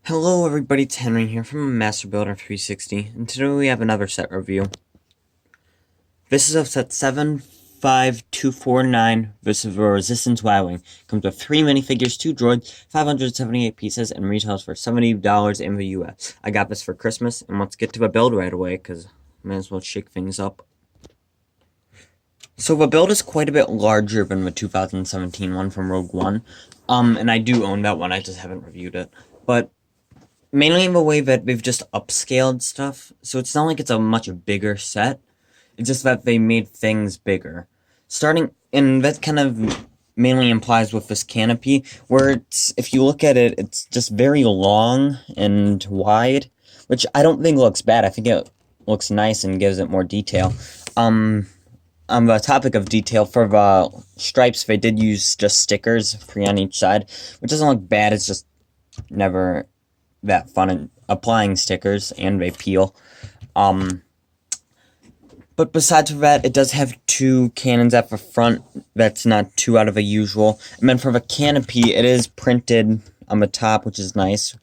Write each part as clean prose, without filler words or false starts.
Hello everybody, it's Henry here from Master Builder 360, and today we have another set review. This is of set 75249, this is for Resistance Y-Wing. Comes with 3 minifigures, 2 droids, 578 pieces, and retails for $70 in the US. I got this for Christmas, and let's get to the build right away, because I may as well shake things up. So the build is quite a bit larger than the 2017 one from Rogue One, and I do own that one, I just haven't reviewed it. But mainly in the way that they've just upscaled stuff, so it's not like it's a much bigger set, it's just that they made things bigger. And that kind of mainly implies with this canopy, where it's, if you look at it, it's just very long and wide, which I don't think looks bad. I think it looks nice and gives it more detail. On the topic of detail, for the stripes, they did use just stickers, 3 on each side, which doesn't look bad, it's just never that fun in applying stickers, and they peel. But besides that, it does have 2 cannons at the front. That's not too out of the usual. And then for the canopy, it is printed on the top, which is nice,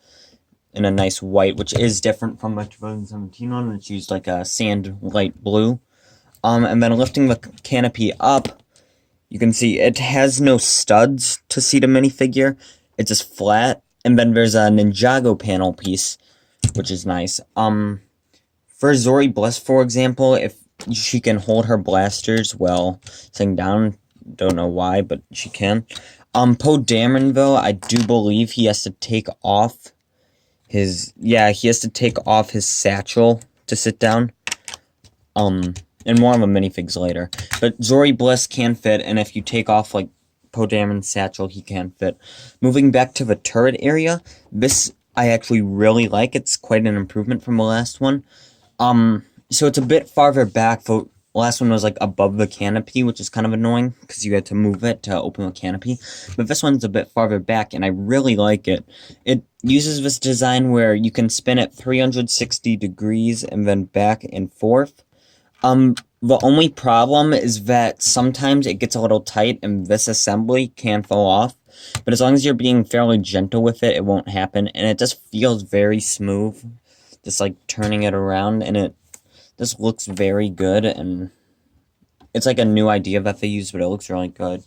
in a nice white, which is different from the 2017 one. It's used like a sand light blue. And then lifting the canopy up, you can see it has no studs to seat a minifigure. It's just flat. And then there's a Ninjago panel piece, which is nice. For Zori Bliss, for example, if she can hold her blasters while sitting down, don't know why, but she can. Poe Dameron, though, I do believe he has to take off he has to take off his satchel to sit down. And more of the minifigs later. But Zori Bliss can fit, and if you take off, like, Poe Dameron's satchel, he can fit. Moving back to the turret area, this I actually really like. It's quite an improvement from the last one. So it's a bit farther back. The last one was, like, above the canopy, which is kind of annoying, because you had to move it to open the canopy. But this one's a bit farther back, and I really like it. It uses this design where you can spin it 360 degrees and then back and forth. The only problem is that sometimes it gets a little tight and this assembly can fall off. But as long as you're being fairly gentle with it, it won't happen. And it just feels very smooth, just like turning it around. And it just looks very good. And it's like a new idea that they use, but it looks really good.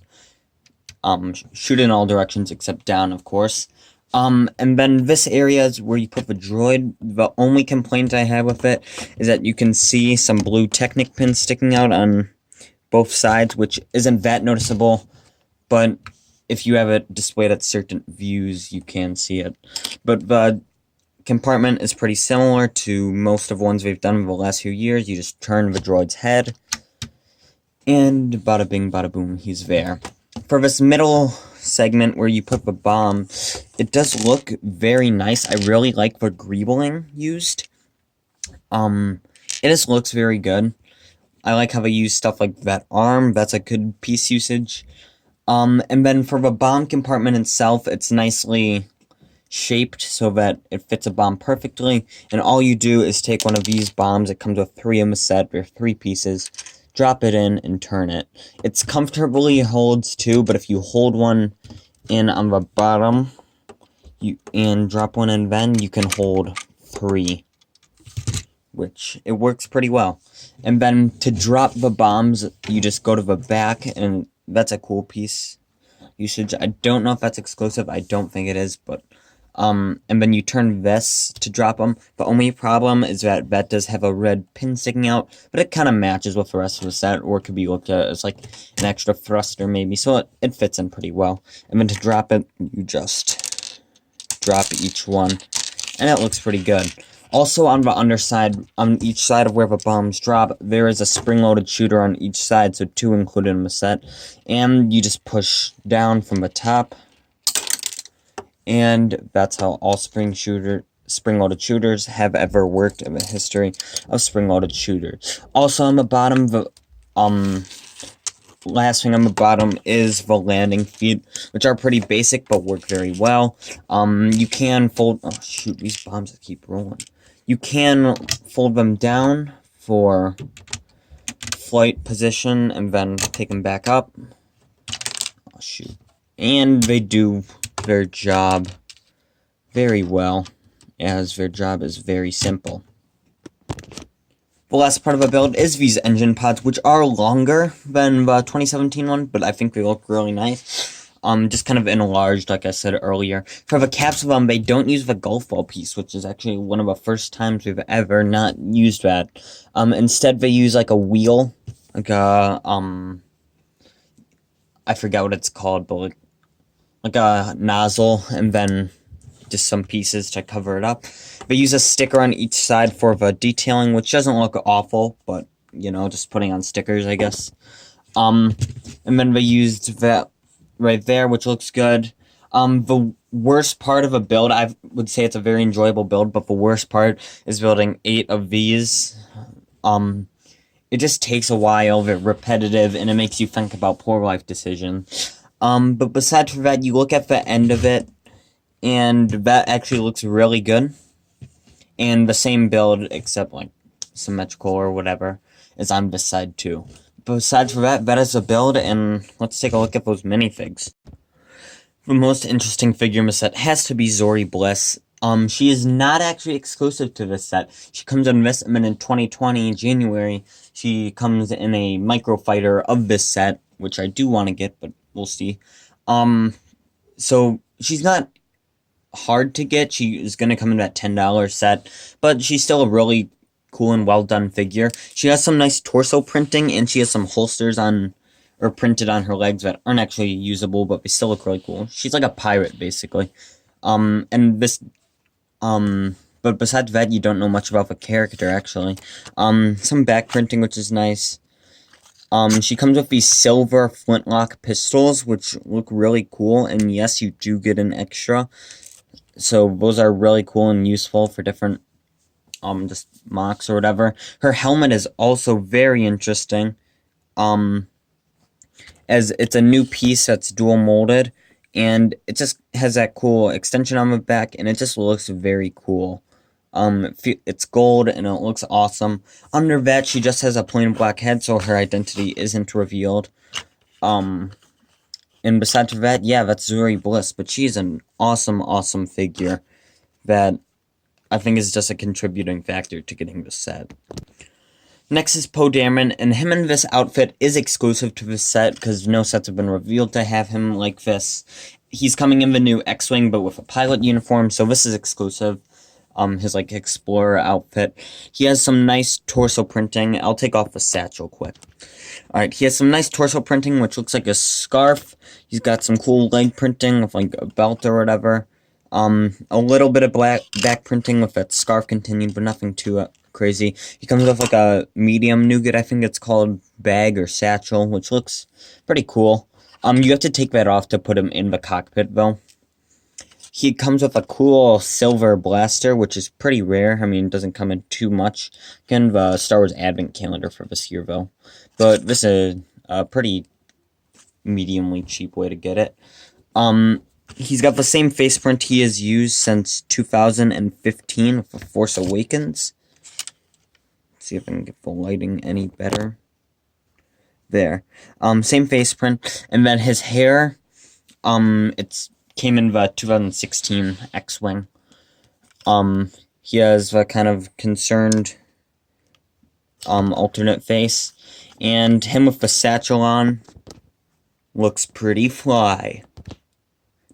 Shoot in all directions except down, of course. And then this area is where you put the droid. The only complaint I have with it is that you can see some blue Technic pins sticking out on both sides, which isn't that noticeable, but if you have it displayed at certain views, you can see it. But the compartment is pretty similar to most of the ones we've done in the last few years. You just turn the droid's head, and bada bing, bada boom, he's there. For this middle segment where you put the bomb, it does look very nice. I really like the greebling used. It just looks very good. I like how they use stuff like that arm. That's a good piece usage. And then for the bomb compartment itself, it's nicely shaped so that it fits a bomb perfectly. And all you do is take one of these bombs. It comes with 3 in the set. There are 3 pieces. Drop it in and turn it. It's comfortably holds 2, but if you hold one in on the bottom and drop one in, then you can hold 3, which it works pretty well. And then to drop the bombs, you just go to the back, and that's a cool piece usage. I don't know if that's exclusive. I don't think it is, but and then you turn this to drop them. The only problem is that that does have a red pin sticking out, but it kind of matches with the rest of the set, or it could be looked at as like an extra thruster maybe, so it fits in pretty well. And then to drop it, you just drop each one, and it looks pretty good. Also on the underside, on each side of where the bombs drop, there is a spring-loaded shooter on each side, so 2 included in the set, and you just push down from the top. And that's how all spring-loaded shooters have ever worked in the history of spring-loaded shooters. Also on the bottom, the last thing on the bottom is the landing feet, which are pretty basic but work very well. You can fold. Oh shoot! These bombs that keep rolling. You can fold them down for flight position and then take them back up. Oh shoot! And they do their job very well. as their job is very simple. The last part of a build is these engine pods, which are longer than the 2017 one, but I think they look really nice. Just kind of enlarged, like I said earlier. For the caps of them, they don't use the golf ball piece, which is actually one of the first times we've ever not used that. Instead, they use like a wheel, like a, I forget what it's called, but like a nozzle, and then just some pieces to cover it up. They use a sticker on each side for the detailing, which doesn't look awful, but, you know, just putting on stickers, I guess. And then they used that right there, which looks good. The worst part of a build, I would say it's a very enjoyable build, but the worst part is building 8 of these. It just takes a while, they're repetitive, and it makes you think about poor life decisions. But besides for that, you look at the end of it, and that actually looks really good. And the same build, except like symmetrical or whatever, is on this side too. Besides for that, that is a build, and let's take a look at those minifigs. The most interesting figure in the set has to be Zori Bliss. She is not actually exclusive to this set. She comes in this, and then in 2020, January, she comes in a micro fighter of this set, which I do want to get, but we'll see. So she's not hard to get. She is going to come in that $10 set, but she's still a really cool and well done figure. She has some nice torso printing, and she has some holsters on, or printed on her legs that aren't actually usable, but they still look really cool. She's like a pirate, basically. And this, but besides that, you don't know much about the character, actually. Some back printing, which is nice. She comes with these silver flintlock pistols, which look really cool, and yes, you do get an extra. So those are really cool and useful for different, just mocks or whatever. Her helmet is also very interesting, as it's a new piece that's dual molded, and it just has that cool extension on the back, and it just looks very cool. It's gold, and it looks awesome. Under that, she just has a plain black head, so her identity isn't revealed. And besides that, yeah, that's Zori Bliss, but she's an awesome, awesome figure that I think is just a contributing factor to getting this set. Next is Poe Dameron, and him in this outfit is exclusive to this set, because no sets have been revealed to have him like this. He's coming in the new X-Wing, but with a pilot uniform, so this is exclusive. His, like, explorer outfit. He has some nice torso printing. I'll take off the satchel quick. Alright, he has some nice torso printing, which looks like a scarf. He's got some cool leg printing with, like, a belt or whatever. A little bit of back printing with that scarf continued, but nothing too crazy. He comes with, like, a medium nougat, I think it's called, bag or satchel, which looks pretty cool. You have to take that off to put him in the cockpit, though. He comes with a cool silver blaster, which is pretty rare. I mean, it doesn't come in too much. Kind of a Star Wars Advent calendar for this year, though. But this is a pretty mediumly cheap way to get it. He's got the same face print he has used since 2015 with The Force Awakens. Let's see if I can get the lighting any better. There. Same face print. And then his hair, it's came in the 2016 X-Wing. He has a kind of concerned, alternate face. And him with the satchel on looks pretty fly.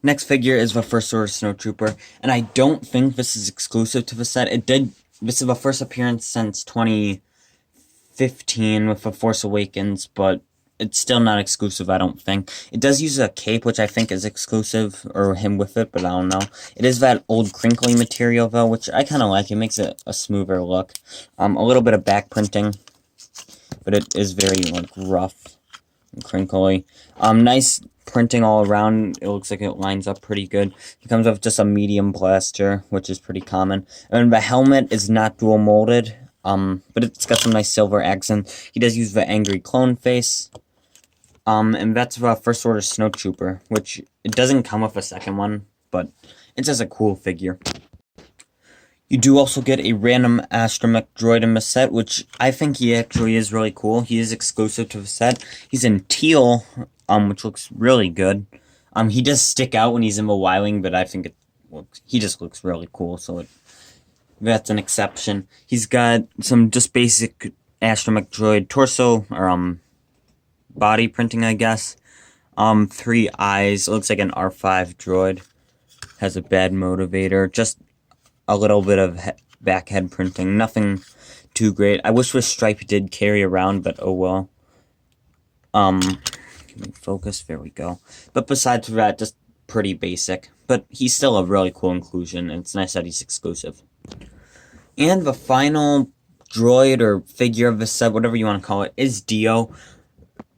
Next figure is the First Order Snowtrooper, and I don't think this is exclusive to the set. This is the first appearance since 2015 with The Force Awakens, but it's still not exclusive, I don't think. It does use a cape, which I think is exclusive, or him with it, but I don't know. It is that old crinkly material, though, which I kind of like. It makes it a smoother look. A little bit of back printing, but it is very, like, rough and crinkly. Nice printing all around. It looks like it lines up pretty good. He comes with just a medium blaster, which is pretty common. And the helmet is not dual molded, but it's got some nice silver accents. He does use the angry clone face. And that's the First Order Snowtrooper, which it doesn't come with a second one, but it's just a cool figure. You do also get a random astromech droid in the set, which I think he actually is really cool. He is exclusive to the set. He's in teal, which looks really good. He does stick out when he's in the Y-Wing, but I think it he just looks really cool, so that's an exception. He's got some just basic astromech droid torso, or body printing, I guess. 3 eyes, looks like an R5 droid. Has a bad motivator, just a little bit of back head printing, nothing too great. I wish this stripe did carry around, but oh well. Focus, there we go. But besides that, just pretty basic. But he's still a really cool inclusion, and it's nice that he's exclusive. And the final droid or figure of the set, whatever you want to call it, is Dio.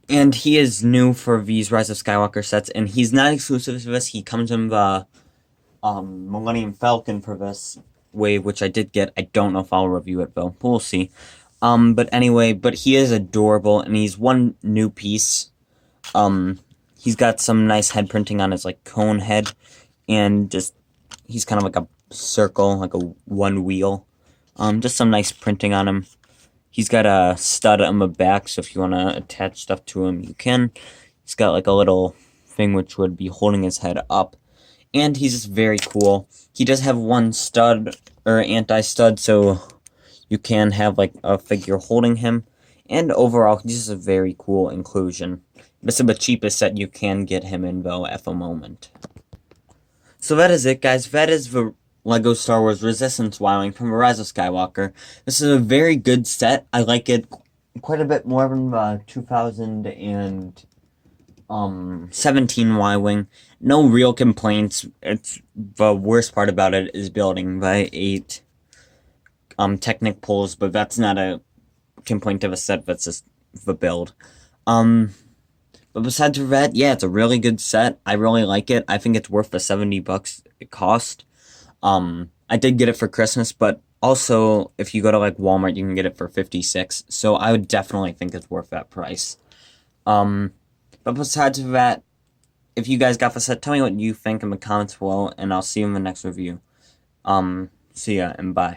And he is new for these Rise of Skywalker sets, and he's not exclusive to this. He comes in the Millennium Falcon for this wave, which I did get. I don't know if I'll review it though. We'll see. But anyway, but he is adorable, and he's one new piece. He's got some nice head printing on his like cone head, and just he's kind of like a circle, like a one wheel. Just some nice printing on him. He's got a stud on the back, so if you want to attach stuff to him, you can. He's got like a little thing which would be holding his head up. And he's just very cool. He does have one stud, or anti-stud, so you can have like a figure holding him. And overall, he's just a very cool inclusion. This is the cheapest set you can get him in, though, at the moment. So that is it, guys. That is the LEGO Star Wars Resistance Y-Wing from the Rise of Skywalker. This is a very good set. I like it quite a bit more than the 2017 Y-Wing. No real complaints. It's the worst part about it is building the 8 Technic pulls, but that's not a complaint of a set, that's just the build. But besides that, yeah, it's a really good set. I really like it. I think it's worth the $70 it cost. I did get it for Christmas, but also if you go to like Walmart, you can get it for $56. So I would definitely think it's worth that price. But besides that, if you guys got the set, tell me what you think in the comments below, and I'll see you in the next review. See ya, and bye.